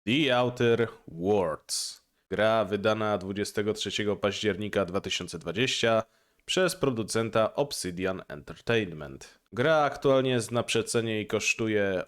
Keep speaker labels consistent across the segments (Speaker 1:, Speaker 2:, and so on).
Speaker 1: The Outer Worlds. Gra wydana 23 października 2020 przez producenta Obsidian Entertainment. Gra aktualnie jest na przecenie i kosztuje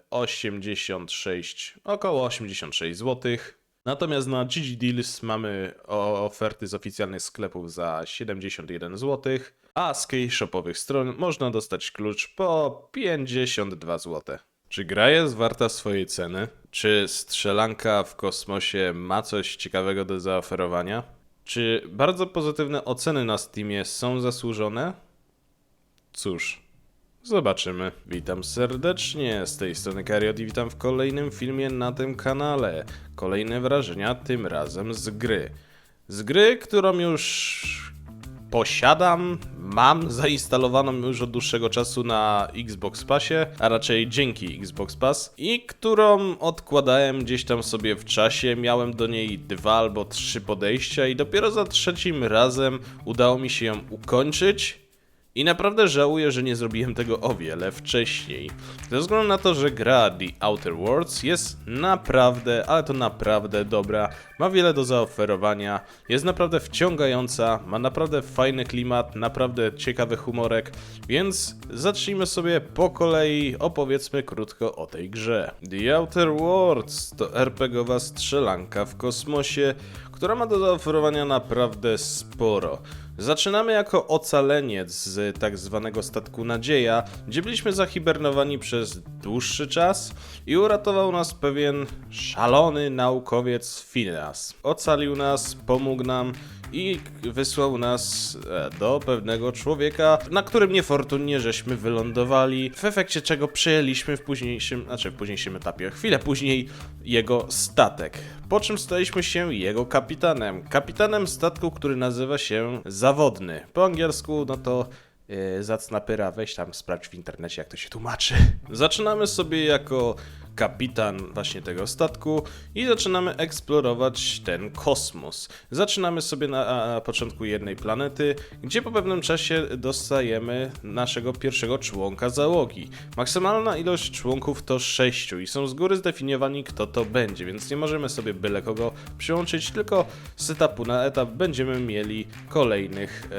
Speaker 1: około 86 zł. Natomiast na GG Deals mamy oferty z oficjalnych sklepów za 71 zł, a z keyshopowych stron można dostać klucz po 52 zł. Czy gra jest warta swojej ceny? Czy strzelanka w kosmosie ma coś ciekawego do zaoferowania? Czy bardzo pozytywne oceny na Steamie są zasłużone? Cóż, zobaczymy. Witam serdecznie, z tej strony Kariot i witam w kolejnym filmie na tym kanale. Kolejne wrażenia, tym razem z gry. Z gry, którą już posiadam, mam zainstalowaną już od dłuższego czasu na Xbox Passie, a raczej dzięki Xbox Pass, i którą odkładałem gdzieś tam sobie w czasie. Miałem do niej 2 albo 3 podejścia i dopiero za trzecim razem udało mi się ją ukończyć. I naprawdę żałuję, że nie zrobiłem tego o wiele wcześniej. Ze względu na to, że gra The Outer Worlds jest naprawdę, ale to naprawdę dobra, ma wiele do zaoferowania, jest naprawdę wciągająca, ma naprawdę fajny klimat, naprawdę ciekawy humorek, więc zacznijmy sobie po kolei, opowiedzmy krótko o tej grze. The Outer Worlds to RPGowa strzelanka w kosmosie, która ma do zaoferowania naprawdę sporo. Zaczynamy jako ocaleniec z tak zwanego statku Nadzieja, gdzie byliśmy zahibernowani przez dłuższy czas i uratował nas pewien szalony naukowiec Phineas. Ocalił nas, pomógł nam i wysłał nas do pewnego człowieka, na którym niefortunnie żeśmy wylądowali, w efekcie czego przejęliśmy w późniejszym etapie, chwilę później, jego statek. Po czym staliśmy się jego kapitanem. Kapitanem statku, który nazywa się Zawodny. Po angielsku, no to zacna pyra, weź tam sprawdź w internecie, jak to się tłumaczy. Zaczynamy sobie jako kapitan właśnie tego statku i zaczynamy eksplorować ten kosmos. Zaczynamy sobie na początku jednej planety, gdzie po pewnym czasie dostajemy naszego pierwszego członka załogi. Maksymalna ilość członków to 6 i są z góry zdefiniowani, kto to będzie, więc nie możemy sobie byle kogo przyłączyć, tylko z etapu na etap będziemy mieli kolejnych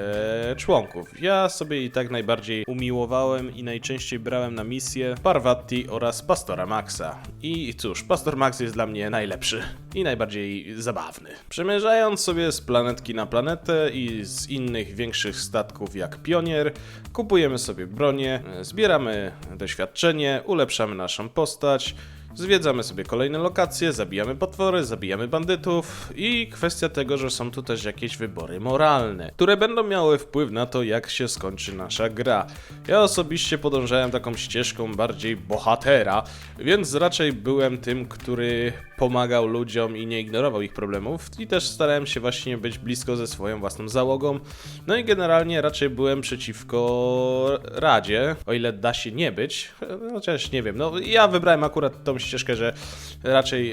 Speaker 1: członków. Ja sobie i tak najbardziej umiłowałem i najczęściej brałem na misję Parvati oraz Pastora Maxa. I cóż, Pastor Max jest dla mnie najlepszy i najbardziej zabawny. Przemierzając sobie z planetki na planetę i z innych większych statków jak Pionier, kupujemy sobie bronię, zbieramy doświadczenie, ulepszamy naszą postać, zwiedzamy sobie kolejne lokacje, zabijamy potwory, zabijamy bandytów i kwestia tego, że są tu też jakieś wybory moralne, które będą miały wpływ na to, jak się skończy nasza gra. Ja osobiście podążałem taką ścieżką bardziej bohatera, więc raczej byłem tym, który pomagał ludziom i nie ignorował ich problemów i też starałem się właśnie być blisko ze swoją własną załogą. No i generalnie raczej byłem przeciwko Radzie, o ile da się nie być, chociaż nie wiem, no ja wybrałem akurat tą ścieżkę, że raczej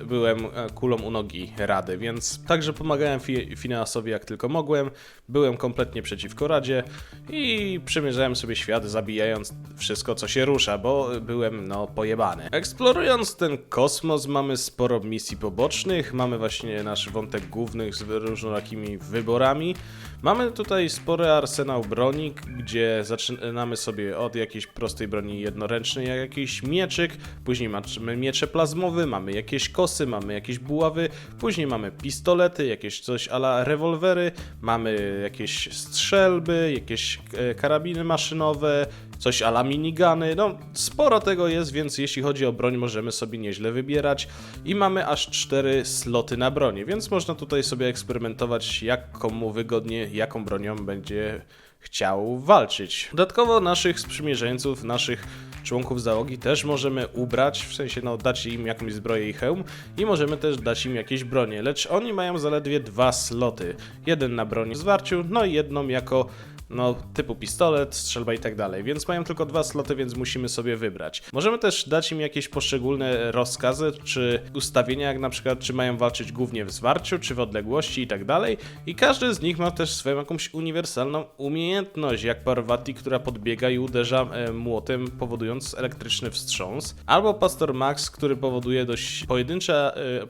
Speaker 1: byłem kulą u nogi Rady, więc także pomagałem Phineasowi jak tylko mogłem, byłem kompletnie przeciwko Radzie i przemierzałem sobie świat, zabijając wszystko, co się rusza, bo byłem pojebany. Eksplorując ten kosmos mamy sporo misji pobocznych, mamy właśnie nasz wątek główny z różnorakimi wyborami. Mamy tutaj spory arsenał broni, gdzie zaczynamy sobie od jakiejś prostej broni jednoręcznej, jak jakiś mieczyk, później mamy miecze plazmowe, mamy jakieś kosy, mamy jakieś buławy, później mamy pistolety, jakieś coś a la rewolwery, mamy jakieś strzelby, jakieś karabiny maszynowe, coś a la minigany, no sporo tego jest, więc jeśli chodzi o broń możemy sobie nieźle wybierać i mamy aż 4 sloty na bronię, więc można tutaj sobie eksperymentować jak komu wygodnie, jaką bronią będzie chciał walczyć. Dodatkowo naszych sprzymierzeńców, naszych członków załogi też możemy ubrać, w sensie dać im jakąś zbroję i hełm i możemy też dać im jakieś bronie, lecz oni mają zaledwie 2 sloty. Jeden na broni w zwarciu, no i jedną jako no typu pistolet, strzelba i tak dalej, więc mają tylko 2 sloty, więc musimy sobie wybrać. Możemy też dać im jakieś poszczególne rozkazy, czy ustawienia, jak na przykład, czy mają walczyć głównie w zwarciu, czy w odległości i tak dalej, i każdy z nich ma też swoją jakąś uniwersalną umiejętność, jak Parvati, która podbiega i uderza młotem, powodując elektryczny wstrząs, albo Pastor Max, który powoduje dość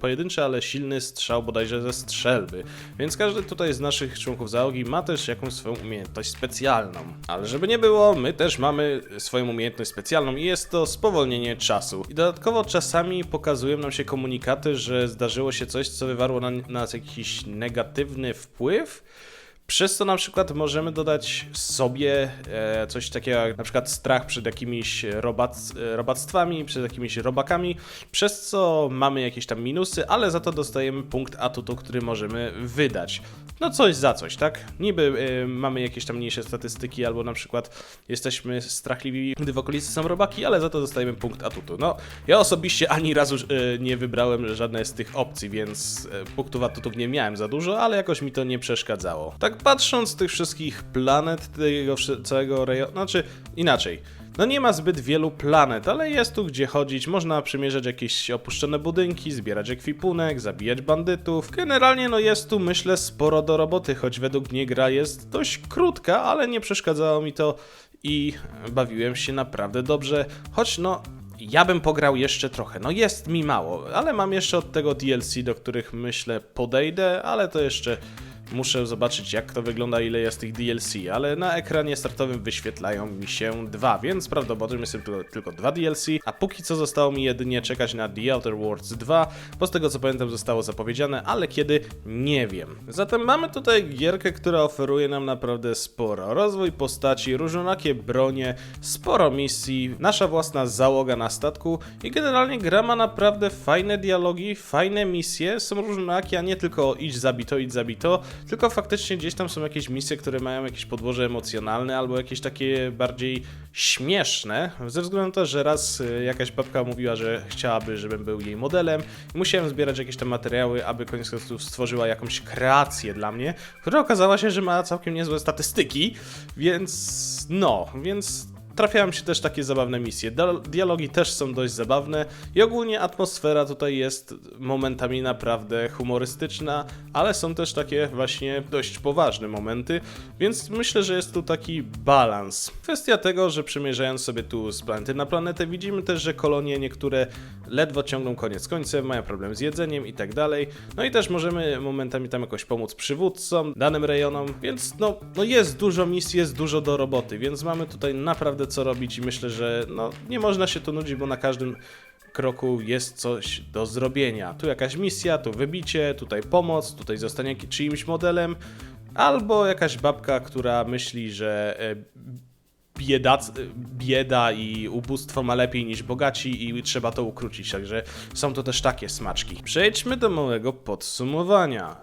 Speaker 1: pojedynczy, ale silny strzał bodajże ze strzelby, więc każdy tutaj z naszych członków załogi ma też jakąś swoją umiejętność specjalną. Ale żeby nie było, my też mamy swoją umiejętność specjalną i jest to spowolnienie czasu. I dodatkowo czasami pokazują nam się komunikaty, że zdarzyło się coś, co wywarło na nas jakiś negatywny wpływ. Przez co na przykład możemy dodać sobie coś takiego jak na przykład strach przed jakimiś robactwami, przed jakimiś robakami, przez co mamy jakieś tam minusy, ale za to dostajemy punkt atutu, który możemy wydać. No coś za coś, tak? Niby mamy jakieś tam mniejsze statystyki, albo na przykład jesteśmy strachliwi, gdy w okolicy są robaki, ale za to dostajemy punkt atutu. No, ja osobiście ani razu nie wybrałem żadnej z tych opcji, więc punktów atutów nie miałem za dużo, ale jakoś mi to nie przeszkadzało. Tak patrząc z tych wszystkich planet, tego całego rejonu, znaczy inaczej. No nie ma zbyt wielu planet, ale jest tu gdzie chodzić, można przemierzać jakieś opuszczone budynki, zbierać ekwipunek, zabijać bandytów. Generalnie no jest tu, myślę, sporo do roboty, choć według mnie gra jest dość krótka, ale nie przeszkadzało mi to i bawiłem się naprawdę dobrze, choć no ja bym pograł jeszcze trochę, no jest mi mało, ale mam jeszcze od tego DLC, do których myślę podejdę, ale to jeszcze muszę zobaczyć, jak to wygląda, ile jest tych DLC, ale na ekranie startowym wyświetlają mi się 2, więc prawdopodobnie są tylko 2 DLC, a póki co zostało mi jedynie czekać na The Outer Worlds 2, bo z tego co pamiętam zostało zapowiedziane, ale kiedy nie wiem. Zatem mamy tutaj gierkę, która oferuje nam naprawdę sporo. Rozwój postaci, różnorakie bronie, sporo misji, nasza własna załoga na statku i generalnie gra ma naprawdę fajne dialogi, fajne misje, są różnorakie, a nie tylko idź zabito, tylko faktycznie gdzieś tam są jakieś misje, które mają jakieś podłoże emocjonalne albo jakieś takie bardziej śmieszne, ze względu na to, że raz jakaś babka mówiła, że chciałaby, żebym był jej modelem i musiałem zbierać jakieś tam materiały, aby koniec końców stworzyła jakąś kreację dla mnie, która okazała się, że ma całkiem niezłe statystyki, więc trafiają się też takie zabawne misje. Dialogi też są dość zabawne i ogólnie atmosfera tutaj jest momentami naprawdę humorystyczna, ale są też takie właśnie dość poważne momenty, więc myślę, że jest tu taki balans. Kwestia tego, że przemierzając sobie tu z planety na planetę, widzimy też, że kolonie niektóre ledwo ciągną koniec końcem, mają problem z jedzeniem i tak dalej. No i też możemy momentami tam jakoś pomóc przywódcom, danym rejonom, więc no jest dużo misji, jest dużo do roboty, więc mamy tutaj naprawdę co robić i myślę, że nie można się tu nudzić, bo na każdym kroku jest coś do zrobienia. Tu jakaś misja, tu wybicie, tutaj pomoc, tutaj zostanie czyimś modelem, albo jakaś babka, która myśli, że bieda i ubóstwo ma lepiej niż bogaci i trzeba to ukrócić, także są to też takie smaczki. Przejdźmy do małego podsumowania.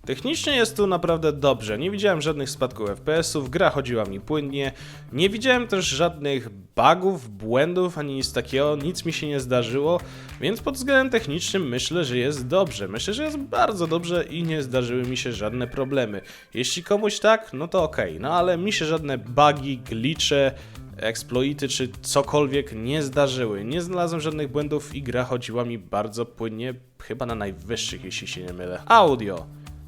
Speaker 1: Technicznie jest tu naprawdę dobrze, nie widziałem żadnych spadków FPS-ów, gra chodziła mi płynnie, nie widziałem też żadnych bugów, błędów, ani nic takiego, nic mi się nie zdarzyło, więc pod względem technicznym myślę, że jest dobrze, myślę, że jest bardzo dobrze i nie zdarzyły mi się żadne problemy. Jeśli komuś tak, no to okej, no ale mi się żadne bugi, glitche, exploity czy cokolwiek nie zdarzyły. Nie znalazłem żadnych błędów i gra chodziła mi bardzo płynnie, chyba na najwyższych, jeśli się nie mylę. Audio.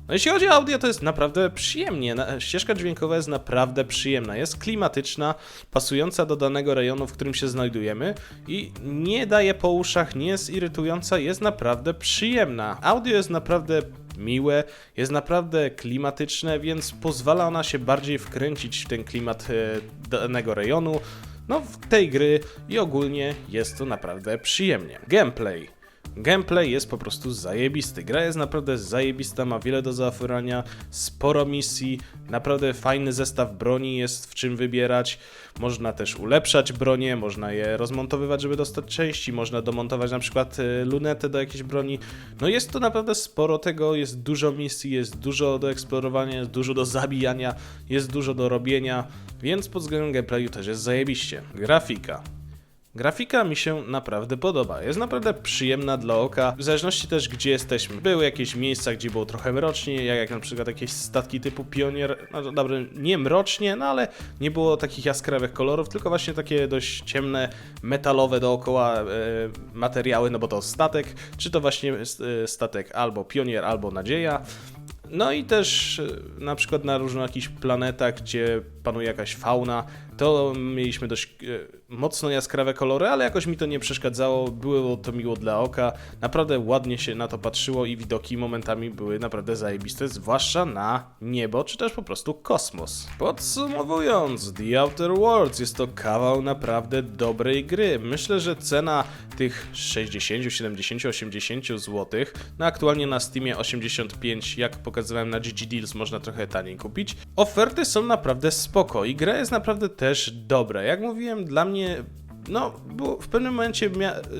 Speaker 1: No jeśli chodzi o audio, to jest naprawdę przyjemnie, ścieżka dźwiękowa jest naprawdę przyjemna, jest klimatyczna, pasująca do danego rejonu, w którym się znajdujemy i nie daje po uszach, nie jest irytująca, jest naprawdę przyjemna. Audio jest naprawdę miłe, jest naprawdę klimatyczne, więc pozwala ona się bardziej wkręcić w ten klimat danego rejonu, w tej gry i ogólnie jest to naprawdę przyjemnie. Gameplay jest po prostu zajebisty. Gra jest naprawdę zajebista, ma wiele do zaoferowania, sporo misji, naprawdę fajny zestaw broni jest w czym wybierać. Można też ulepszać bronię, można je rozmontowywać, żeby dostać części, można domontować na przykład lunetę do jakiejś broni. No jest to naprawdę sporo tego, jest dużo misji, jest dużo do eksplorowania, jest dużo do zabijania, jest dużo do robienia, więc pod względem gameplayu też jest zajebiście. Grafika mi się naprawdę podoba, jest naprawdę przyjemna dla oka, w zależności też gdzie jesteśmy. Były jakieś miejsca, gdzie było trochę mrocznie, jak na przykład jakieś statki typu Pionier, no dobra, nie mrocznie, no ale nie było takich jaskrawych kolorów, tylko właśnie takie dość ciemne, metalowe dookoła materiały, no bo to statek, czy to właśnie statek albo Pionier, albo Nadzieja. No i też na przykład na różnych jakichś planetach, gdzie panuje jakaś fauna, to mieliśmy dość mocno jaskrawe kolory, ale jakoś mi to nie przeszkadzało, było to miło dla oka, naprawdę ładnie się na to patrzyło i widoki momentami były naprawdę zajebiste, zwłaszcza na niebo, czy też po prostu kosmos. Podsumowując, The Outer Worlds jest to kawał naprawdę dobrej gry. Myślę, że cena tych 60, 70, 80 zł, no aktualnie na Steamie 85, jak pokazywałem na GG Deals, można trochę taniej kupić. Oferty są naprawdę spoko i gra jest naprawdę też dobra. Jak mówiłem, dla mnie, no, w pewnym momencie,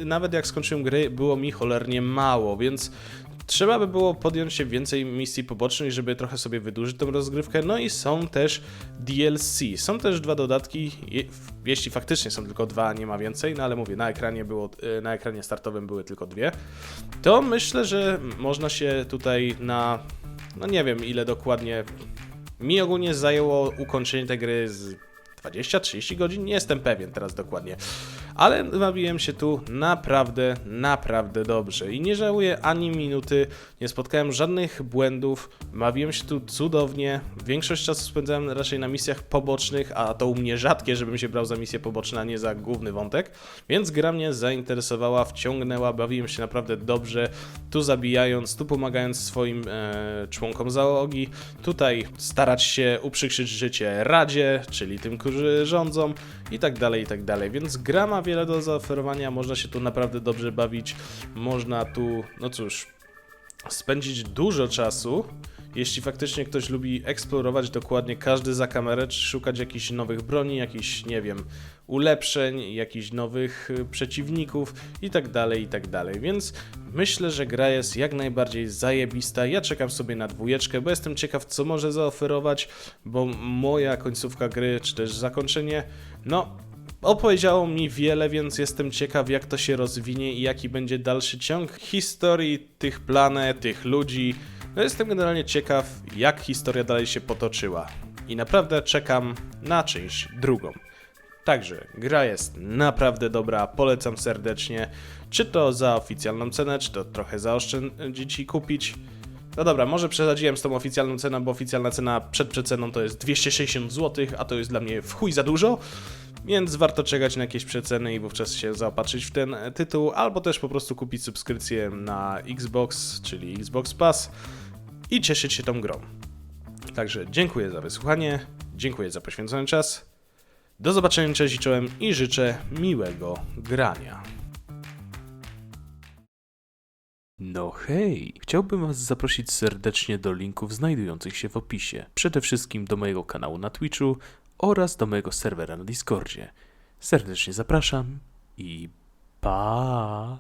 Speaker 1: nawet jak skończyłem gry, było mi cholernie mało, więc trzeba by było podjąć się więcej misji pobocznych, żeby trochę sobie wydłużyć tą rozgrywkę, no i są też DLC, są też 2 dodatki, jeśli faktycznie są tylko 2, nie ma więcej, no ale mówię, na ekranie startowym były tylko 2, to myślę, że można się tutaj no nie wiem ile dokładnie, mi ogólnie zajęło ukończenie tej gry z 20-30 godzin, nie jestem pewien teraz dokładnie, ale bawiłem się tu naprawdę, naprawdę dobrze i nie żałuję ani minuty, nie spotkałem żadnych błędów, bawiłem się tu cudownie, większość czasu spędzałem raczej na misjach pobocznych, a to u mnie rzadkie, żebym się brał za misje poboczne, a nie za główny wątek, więc gra mnie zainteresowała, wciągnęła, bawiłem się naprawdę dobrze, tu zabijając, tu pomagając swoim członkom załogi, tutaj starać się uprzykrzyć życie Radzie, czyli tym, którzy rządzą i tak dalej, więc gra ma wiele do zaoferowania, można się tu naprawdę dobrze bawić, można tu, no cóż, spędzić dużo czasu, jeśli faktycznie ktoś lubi eksplorować dokładnie każdy zakamarek, czy szukać jakichś nowych broni, jakichś, nie wiem, ulepszeń, jakichś nowych przeciwników i tak dalej, więc myślę, że gra jest jak najbardziej zajebista. Ja czekam sobie na 2, bo jestem ciekaw, co może zaoferować, bo moja końcówka gry, czy też zakończenie, no, opowiedziało mi wiele, więc jestem ciekaw, jak to się rozwinie i jaki będzie dalszy ciąg historii tych planet, tych ludzi. No jestem generalnie ciekaw, jak historia dalej się potoczyła i naprawdę czekam na część drugą. Także gra jest naprawdę dobra, polecam serdecznie, czy to za oficjalną cenę, czy to trochę zaoszczędzić i kupić. No dobra, może przesadziłem z tą oficjalną ceną, bo oficjalna cena przed przeceną to jest 260 zł, a to jest dla mnie w chuj za dużo, więc warto czekać na jakieś przeceny i wówczas się zaopatrzyć w ten tytuł, albo też po prostu kupić subskrypcję na Xbox, czyli Xbox Pass i cieszyć się tą grą. Także dziękuję za wysłuchanie, dziękuję za poświęcony czas, do zobaczenia, cześć i czołem i życzę miłego grania. No hej, chciałbym Was zaprosić serdecznie do linków znajdujących się w opisie. Przede wszystkim do mojego kanału na Twitchu oraz do mojego serwera na Discordzie. Serdecznie zapraszam i pa!